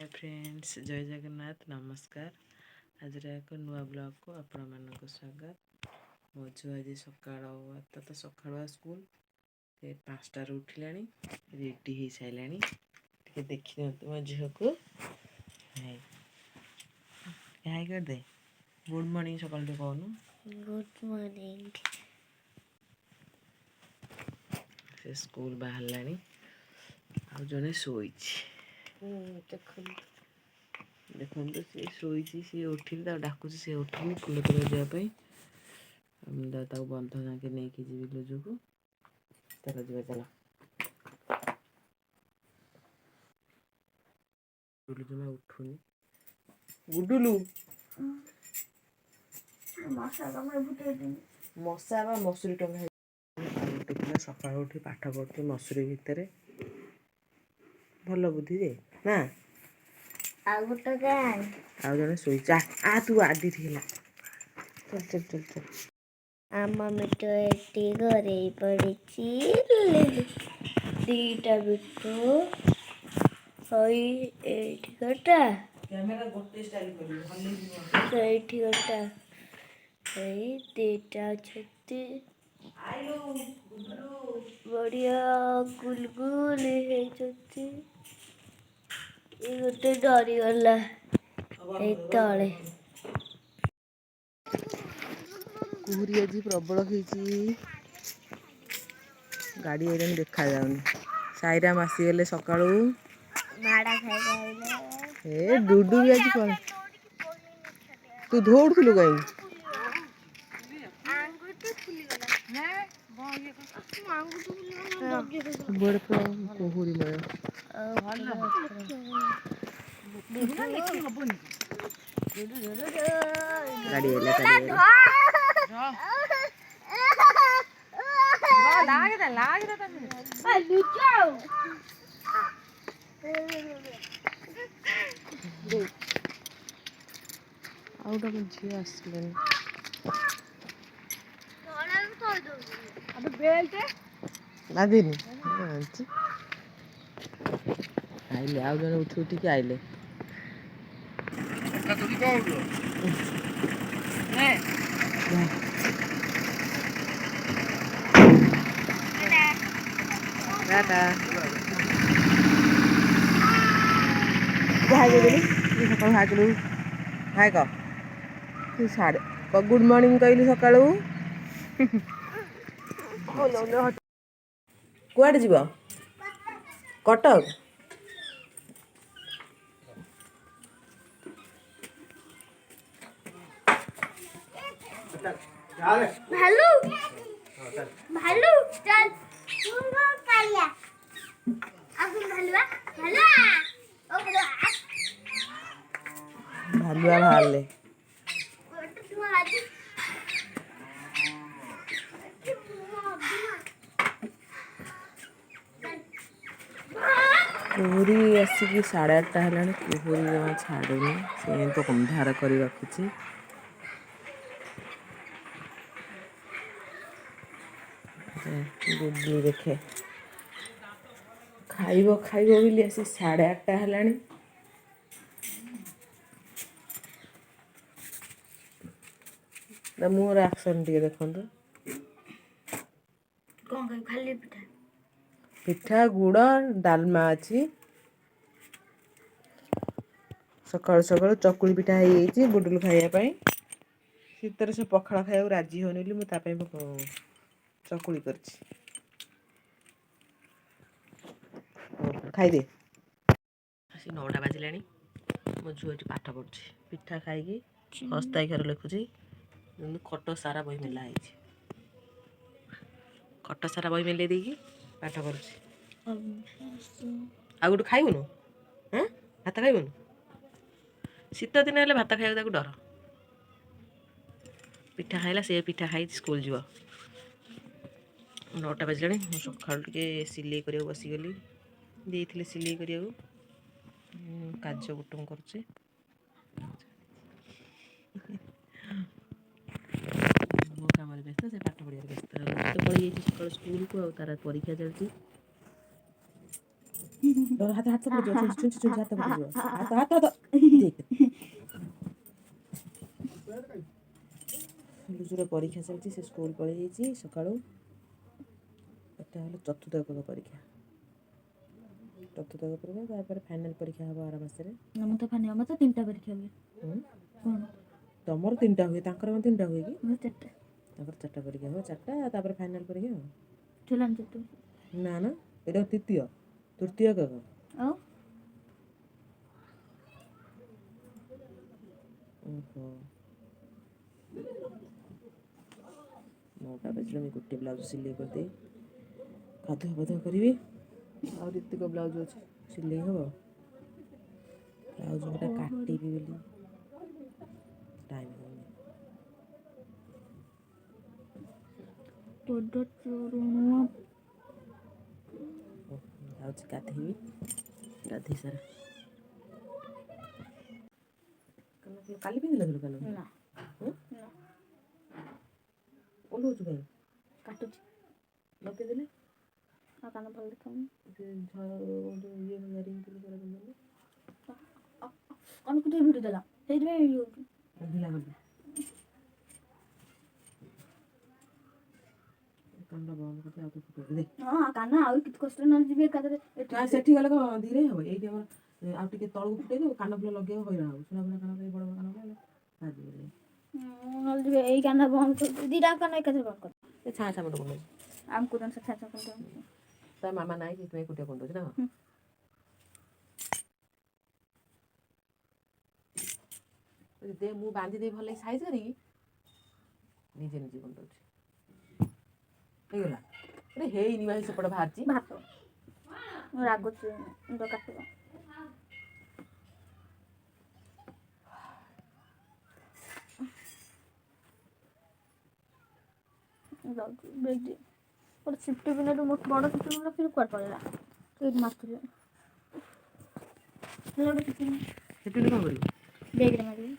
Hi friends, जय जगन्नाथ, नमस्कार। आज एक नुआ ब्लॉग को आपण मानक स्वागत। मो झुआ आज सका तो सका स्कूल से 5टार उठिला रेडी हो सारे देखी दिखाते मो झील को हाय कर दे। गुड मॉर्निंग सकाल कहूनु। Good morning. से स्कूल बाहर आ जने शोई देखो सी शोई सी उठी डाकुची सी उठनी फुल तोड़ जावाई बंध जाके नहीं कि जी लुजु को चल जा चल गुडुलु जमा उठुनी गुडुलु मशा बा मसुरी टंगा उठुला सका उठी पाठ पढ़ु मसुरी भितर भल बुद्धि दे ना आ जने शोई आ तू आदि थिला चल चल चल चल आमा मिठो एटी घरे पड़ीची दीटा मिठो हई एटी गटा कैमरा गोटे स्टाइल करियो हल्ले जीव एटी गटा हई दीटा छत्ती आइलो गुडुलु बढ़िया गुलगुल है छत्ती ये गोटे डरी गला ए तले कुहुरी आज प्रबल गाड़ी आईलानी देखा जाऊनी साईराम आसीगले सकाळू माड़ा खाई ए डुडू भी आज पल तू दौड़ुलु कहीं बड़े कुहुरी मय गाड़ी आइला आउटा झी आसले बाधिनी आइले आउ जने उठी उठिकी आइले टाटा हाय कर सका हाय कलु हाय कह साढ़े गुड मॉर्निंग कहलु सका कुआड़े जीव कटक भालू भालू चल कालिया अब भालुआ भालुआ ओ भालुआ बाहर कुहुरी आसिक 8:30 है कुहुरी जमा छाड़ुनी से तो अंधार कर रखुची गुडली देखे खाइब खाइब बोली आसी 8:30 है मुहर एक्शन टे देखो खाली पिठा पिठा गुड़ डालमा अच्छी सकाल सकाल चकुली पिठा हो गुडुलु खाइबापी शीतर से पखाड़ खाइबा राजी होनी मुझे चकुली कर खाईदे 9टा बाजिला मो झुआ पाठ पढ़ुची पिठा खाई हस्ताक्षर लिखुची खट सारा बही मेला खट सारा बही मेले देकी पाठ करुची आ गोटे खाइबुनु हाँ भात खाइबुनु शीत दिन हेल्ले भात खाइबा डर पिठा खाइला से पिठा खाई स्कूल जीव 9टा बाजिला सका टे सिले कर बसीगली देते सिले करा काज कुटुम कर मो कम व्यस्त से पाठ पढ़िया व्यस्त तो पड़ी सका स्कूल को तार परीक्षा चलती ହାତ ହାତ ପଡ଼ିଯିବ ଛୁଞ୍ଚି ଛୁଞ୍ଚି ହାତ ପଡ଼ିଯିବ ହାତ ହାତ ହାତ ଦେଖ ଲୁଚୁର ପରୀକ୍ଷା ଚାଲିଛି ସେ ସ୍କୁଲ ପଳେଇ ଯାଇଛି ସକାଳୁ ଏଟା ହେଲା ଚତୁର୍ଥ ଏକକ ପରୀକ୍ଷା ଚତୁର୍ଥ ଏକକ ପରୀକ୍ଷା ତାପରେ ଫାଇନାଲ ପରୀକ୍ଷା ହେବ ଆର ମାସରେ ମୁଁ ତ ଫାଇନାଲ ଆମର ତ 3ଟା ପରୀକ୍ଷା ହୁଏ କ'ଣ ତମର 3ଟା ହୁଏ ତାଙ୍କର 3ଟା ହୁଏ କି ମୋର 4ଟା ତାଙ୍କର 4ଟା ପରୀକ୍ଷା ହେବ 4ଟା ତାପରେ ଫାଇନାଲ ପରୀକ୍ଷା ଆଉ ଚଲାନ ଚତୁ ନା ନା ଏଇଟା ତୃତୀୟ ଏକକ ଆଉ ଓହୋ 9ଟା ବାଜିଲେ ମୁଁ ଗୋଟେ ବ୍ଲାଉଜ ସିଲେଇ କରିଦେଇ ଗାଧୁଆ ପାଧୁଆ କରିବି ଆଉ ଯେତିକ ବ୍ଲାଉଜ ଅଛି ସିଲେଇ ହେବ ବ୍ଲାଉଜ ଗୋଟେ କାଟିବି ବୋଲି ଟାଇମ୍ ହେଉନି ଯାଉଛି ଗାଧେଇବି ଗାଧେଇ ସାରା କାଲି ପିନ୍ଧିନଥିଲୁ କାନ ନା ଓହ୍ଲଉଛୁ କାହିଁ କାଟୁଛି ନ ପିନ୍ଧିଲେ ଆଉ କାନ ଭଲ ଦେଖାଉନି ସେ ଇଏ ରିଙ୍ଗ ପିନ୍ଧିଲେ କାନକୁ ଟିକେ ଭିଡ଼ି ଦେଲା ସେଇଥିପାଇଁ ଢିଲା କରିଦେ କାନଟା ବନ୍ଦ କରିଦେ ଆଉ ଟିକେ ଫୁଟେଇ ଦେ ହଁ କାନ ଆଉ କିଛି କଷ୍ଟ ନ ଯିବି ଏକାଥରେ ସେଠି ଗଲେ କ'ଣ ଧୀରେ ହେବ ଏଇଠି ଆମର ଆଉ ଟିକେ ତଳକୁ ଫୁଟେଇ ଦେବୁ କାନ ଫୁଲ ଲଗେଇବ ହଇରାଣ ହେବ ସୁନା ଫୁନା କାନ ବଡ଼ ବଡ଼ କାନ ହେଲେ ବାଜିବ ନହେଲେ ଯିବେ ଏଇ କାନ ବନ୍ଦ କରି ଦୁଇଟା କାନ ଏକାଥରେ ବନ୍ଦ କରି ସେ ଛାଁ ଛାଁ ମତେ କୁଣ୍ଡଉଛି ଆମକୁ ତ ସେ ଛାଛ କରିଦେବ ତା ମାମା ନାହିଁ ସେଥିପାଇଁ ଏକୁଟିଆ କୁଣ୍ଡଉଛି ନା ଦେ ମୁଁ ବାନ୍ଧି ଦେଇ ଭଲ ସାଇଜ୍ କରିକି ନିଜେ ନିଜେ କୁଣ୍ଡଉଛି ହେଇଗଲା ହେଇନି ଭାଇ ସେପଟେ ବାହାରିଛି ଭାତ ରାଗୁଛି କାଟିବ ଯାଉଛି ବେଗ ଦିଏ ଗୋଟେ ସିଫ୍ଟି ପିଲାଠୁ ମୋ ବଡ଼ ସିଫ୍ଟି ପିଲା ଫିର କୁଆଡ଼େ ପଳେଇଲା ଏଇଠି ମାରୁଥିଲେ ସେଠି କ'ଣ କରିବୁ ବେଗରେ ମାରିବି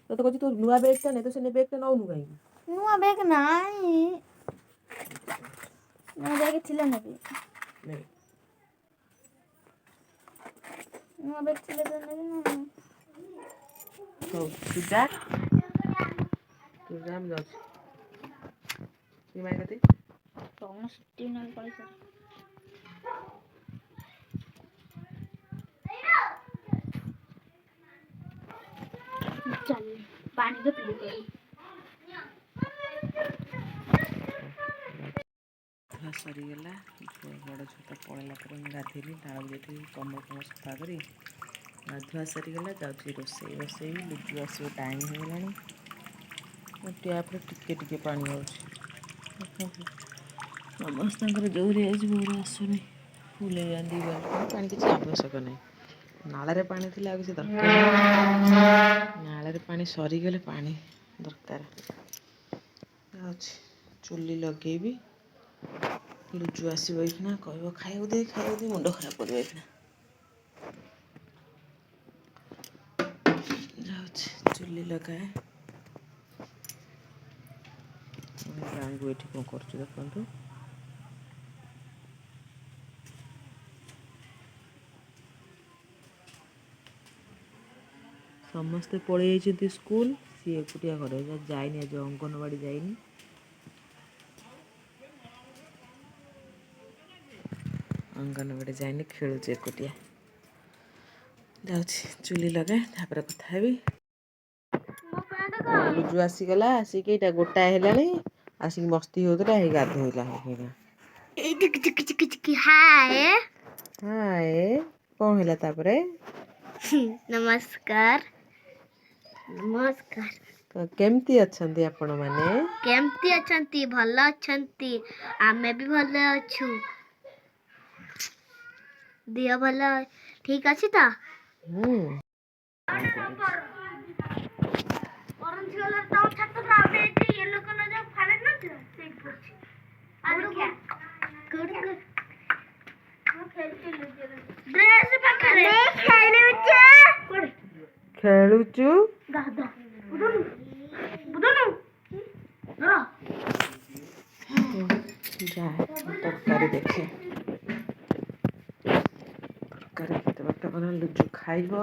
ତତେ କହୁଛି ତୋ ନୂଆ ବେଗ୍ଟା ନେ ତୁ ସେ ବେଗ୍ଟା ନେଉନୁ କାହିଁକି ନୂଆ ବେଗ ନାହିଁ ନୂଆ ବେଗ ଥିଲେ ନେବି ନୂଆ ବେଗ ଥିଲେ ତ ନେବି ନା ହଉ ତୁ ଯା ମୁଁ ଯାଉଛି ମାଇ କତି କଣ ସିଫ୍ଟି ନହେଲେ ପଇସା ଚାଲ ପାଣି ତ ପିଇ ସରିଗଲା ବଡ଼ ଛୋଟ ପଳେଇଲା ପରେ ମୁଁ ଗାଧେଇଲି ତାଳ ଯେଠି କମଳ ସଫା କରି ଗାଧୁଆ ସରିଗଲା ଯାଉଛି ରୋଷେଇ ବସେଇବି ଲୁଚୁ ଆସିବ ଟାଇମ୍ ହେଇଗଲାଣି ଟ୍ୟାପ୍ରେ ଟିକେ ଟିକେ ପାଣି ହେଉଛି ସମସ୍ତଙ୍କର ଜୋରେ ଆଜି ମୋର ଆସୁନି ଫୁଲ ହେଇଯାନ୍ତି ପାଣି କିଛି ଆବଶ୍ୟକ ନାହିଁ ନାଳରେ ପାଣି ଥିଲେ ଆଉ କିଛି ଦରକାର ନାଳରେ ପାଣି ସରିଗଲେ ପାଣି ଦରକାର ଯାଉଛି ଚୁଲି ଲଗେଇବି ଲୁଚୁ ଆସିବ ଏଇଖିନା କହିବ ଖାଇବାକୁ ଦେ ମୁଣ୍ଡ ଖରାପ କରିବ ଏଇଖିନା ଯାଉଛି ଚୁଲି ଲଗାଏ ଗାଁକୁ ଏଠି କ'ଣ କରୁଛୁ ଦେଖନ୍ତୁ ସମସ୍ତେ ପଳେଇ ଯାଇଛନ୍ତି ସ୍କୁଲ ସିଏ ଏକୁଟିଆ ଘରେ ଯାଇନି ଆଜି ଅଙ୍ଗନବାଡ଼ି ଯାଇନି ଅଙ୍ଗନବାଡ଼ି ଯାଇନି ଖେଳୁଛି ଏକୁଟିଆ ଯାଉଛି ଚୁଲି ଲଗାଏ ତାପରେ କଥା ହେବି ଲୁଜୁ ଆସିଗଲା ଆସିକି ଏଇଟା ଗୋଟାଏ ହେଲାଣି ଆସିକି ମସ୍ତି ହେଉଥିଲା ହେଇ ଗାଧୋଇଲା ହାଏ କ'ଣ ହେଲା ତାପରେ ନମସ୍କାର କେମିତି ଅଛନ୍ତି ଆପଣମାନେ କେମିତି ଅଛନ୍ତି ଭଲ ଅଛନ୍ତି ଆମେ ବି ଭଲ ଅଛୁ ଦେହ ଭଲ ଠିକ ଅଛି ତ ଅରେଞ୍ଜ କଲର ତ ଛାତ ଟା ଏଠି ୟେଲୋ କଲର ଯୋଉ ଫାଳେ ନଥିଲା ସେଇ ପଡଛି ଡ୍ରେସ ପାଖରେ ଖେଳୁଛୁ ଗାଧା ବୁଦୁନୁ ଯା ତରକାରୀ ଦେଖେ ଲୁଜୁ ଖାଇବ।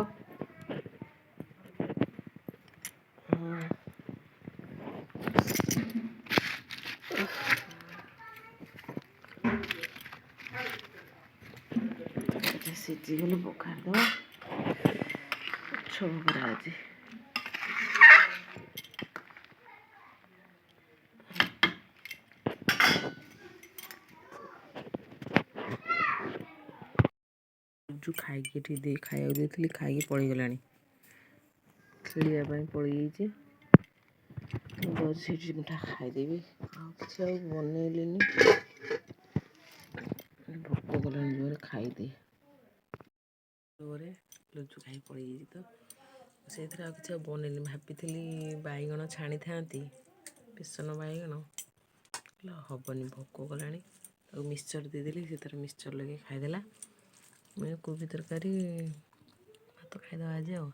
ସିଝିଗଲେ ପକାଇଦେବା ଛଅ ଆଜି। ଲୁଜୁ ଖାଇକି ଏଠି ଖାଇବାକୁ ଦେଇଥିଲି, ଖାଇକି ପଳେଇଗଲାଣି, ଖେଳିବା ପାଇଁ ପଳେଇଯାଇଛି। ସେଇଠି ମିଠା ଖାଇଦେବି, ଆଉ କିଛି ଆଉ ବନେଇଲିନି। ଭୋକ କଲାଣି ଜୋରେ, ଖାଇଦିଏ। ଜୋରେ ଲୁଚୁ ଖାଇ ପଳେଇଯାଇଛି ତ, ସେଇଥିରେ ଆଉ କିଛି ଆଉ ବନେଇନି। ଭାବିଥିଲି ବାଇଗଣ ଛାଣିଥାନ୍ତି, ବେସନ ବାଇଗଣ, ହେଲେ ହବନି, ଭୋକ କଲାଣି। ତାକୁ ମିକ୍ସଚର ଦେଇଦେଲି, ସେଥିରେ ମିକ୍ସଚର ଲଗେଇ ଖାଇଦେଲା। କୋବି ତରକାରୀ, ଭାତ ଖାଇଦେବା ଆଜି ଆଉ।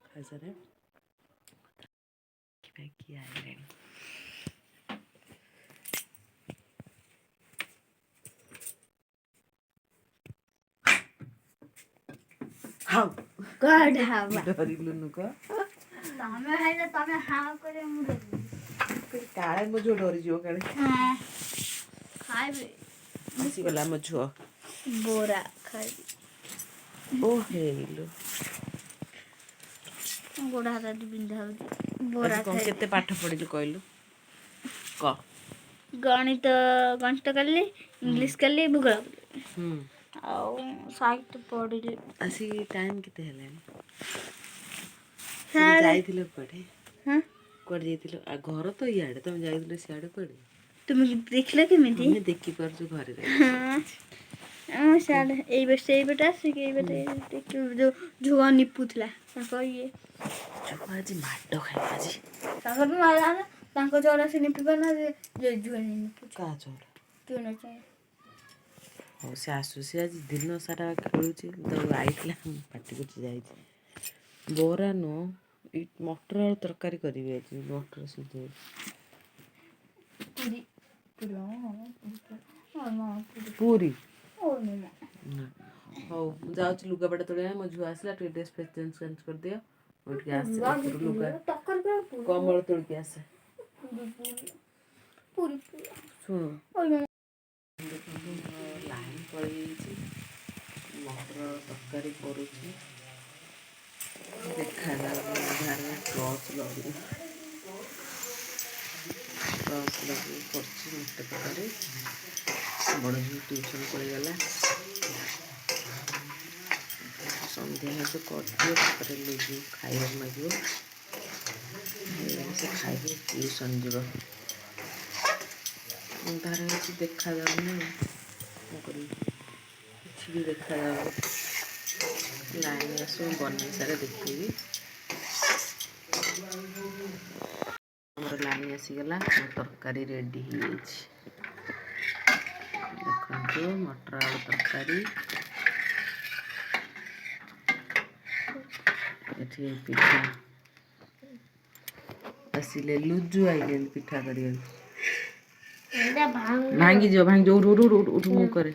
ଖାଇସାରେ କିଏ ଆଇଲେଣି। ହାଉ କୁଆଡେ ହବା? ଡରିଲୁନୁ କ? ତମେ ଖାଇଲେ ତମେ ହାଁ করে ମୁଁ ଡରିବି। କାଳେ ମୋ ଝୁଅ ଡରିଯିବ କାଳେ। ଖାଇବେ ଆସିଗଲା ମୋ ଝୁଅ। ବୋରା ଖାଇବି। ଓ ହେଇଲୋ, ଗୋଡ଼ ହାତ ବିନ୍ଧା ହଉଛି। ଆଜି କଣ କେତେ ପାଠ ପଢିଲୁ କହିଲୁ କ? ଗଣିତ କଲି, ଇଂଲିଶ କଲି, ଭୂଗୋଳ କଲି, ଆଉ ସାହିତ୍ୟ ପଢିଲି। ଆସିକି ଟାଇମ୍ କେତେ ହେଲାଣି? ସବୁ ସାଢେ ଯାଇଥିଲ କୁଆଡ଼େ? ହଁ କୁଆଡ଼େ ଯାଇଥିଲ? ଆଉ ଘର ତ ଇଆଡ଼େ, ତମେ ଯାଇଥିଲ ସିଆଡ଼େ କୁଆଡ଼େ? ତୁମେ ଦେଖିଲ କେମିତି? ଆମେ ଦେଖିପାରୁଛୁ ଘରେ ରହିକି। ସିଆଡ଼େ ଏଇପଟେ ଆସିକି ଏଇପଟେ ଯୋଉ ଝୁଅ ନିପୁଥିଲା ତାଙ୍କ ଇଏ ଝୁଅ ଆଜି ମାଡ଼ ଖାଇବ ଆଜି। ତାଙ୍କ ଚୋର ସେ ନିପି ପାରୁନାହାନ୍ତି, ଝୁଅ ନିପୁଛି। କାହା ଚୋର? ହଉ ସେ ଆସୁ, ସେ ଆଜି ଦିନ ସାରା ଖେଳୁଛି, ତାକୁ ଆଇଥିଲା ପାଟି କରୁଛି ଯାଇଛି। ବରା ନୁହଁ, ଏଇ ମଟର ଆଳୁ ତରକାରୀ କରିବି ଆଜି, ମଟର ସିଝେଇବି। ପୁରୀ ନା, ହଉ ମୁଁ ଯାଉଛି ଲୁଗାପଟା ତୋଳିବା। ମୋ ଝୁଅ ଆସିଲା, ଟିକେ ଡ୍ରେସ୍ ଫ୍ରେସ୍ ଚେଞ୍ଜ କରିଦିଅ। ମୁଁ ଟିକେ ଆସେ ଉପରୁ ଲୁଗା କମ୍ବଳ ତୋଳିକି ଆସେ। ଶୁଣୁ, ଲାଇନ୍ ପଳେଇଯାଇଛି, ମଟର ତରକାରୀ କରୁଛି, ଦେଖାଯାଉନି ଅନ୍ଧାରରେ। ଟର୍ଚ୍ଚ ଲଗେଇ କରୁଛି ମଟର ତରକାରୀ। ବଡ଼ ଝିଅ ଟ୍ୟୁସନ୍ ପଳେଇଗଲା, ସନ୍ଧ୍ୟା ହେତୁ କରିଦିଅ, ତାପରେ ଲୁଜୁ ଖାଇବାକୁ ମାଗିବ, ସେ ଖାଇକି ଟ୍ୟୁସନ୍ ଯିବ। ଅନ୍ଧାର ହେଇଛି, ଦେଖାଯାଉନି, କ'ଣ କରିବି, କିଛି ବି ଦେଖାଯାଉନି। ଲାଇନ୍ ଆସୁ, ବନେଇ ସାରେ ଦେଖିବି। ଆମର ଲାଇନ୍ ଆସିଗଲା, ମୋ ତରକାରୀ ରେଡ଼ି ହେଇଯାଇଛି। ଦେଖନ୍ତୁ, ମଟର ଆଳୁ ତରକାରୀ। ଏଠି ପିଠା ଆସିଲେ, ଲୁଜୁ ଆଇଲେଣି ପିଠା କରିବାକୁ। ଭାଙ୍ଗିଯିବ, ଉଠୁ ମୁଁ କରେ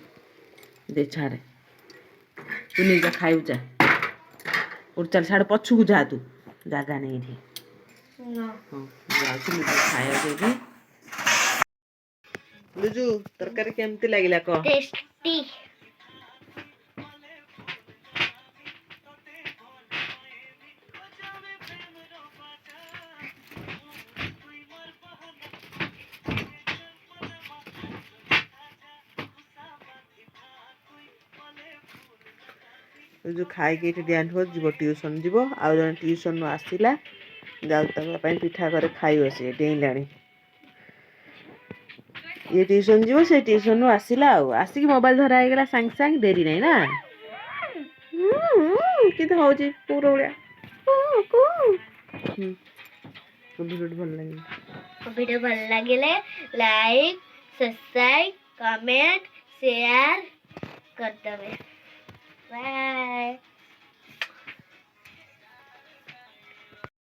ଦେ, ଛାଡ଼େ, ତୁ ନିଜେ ଖାଇବୁ ଯା, ଉଠ ଚାଲ, ଛାଡ଼େ, ପଛକୁ ଯା, ତୁ ଜାଗା ନେଇ ଏଠି। ହଁ ଯାଉଛି ଲୁଜୁ ଖାଇବାକୁ ଦେବି। ଲୁଜୁ, ତରକାରୀ କେମିତି ଲାଗିଲା କହ? ଟେଷ୍ଟି। ଲୁଜୁ ଖାଇକି ଏଠି ଡ୍ୟାନ୍ସ କରି ଯିବ, ଟ୍ୟୁସନ୍ ଯିବ। ଆଉ ଜଣେ ଟ୍ୟୁସନ୍ରୁ ଆସିଲା, ଯାଉଛି ତାଙ୍କ ପାଇଁ ପିଠା କରି ଖାଇବ। ସିଏ ଡେଇଁଲାଣି, ଇଏ ଟ୍ୟୁସନ୍ ଯିବ, ସେ ଟ୍ୟୁସନ୍ରୁ ଆସିଲା, ଆଉ ଆସିକି ମୋବାଇଲ୍ ଧରା ହେଇଗଲା ସାଙ୍ଗେ ସାଙ୍ଗେ, ଡେରି ନାହିଁ ନା। କିନ୍ତୁ ହଉଛି ପୁଅର ଭଳିଆ। ଭିଡ଼ିଓ ଭଲ ଲାଗିଲେ ଲାଇକ୍, ସବସ୍କ୍ରାଇବ୍, କମେଣ୍ଟ, ସେୟାର କରିଦେବେ। ବାଏ।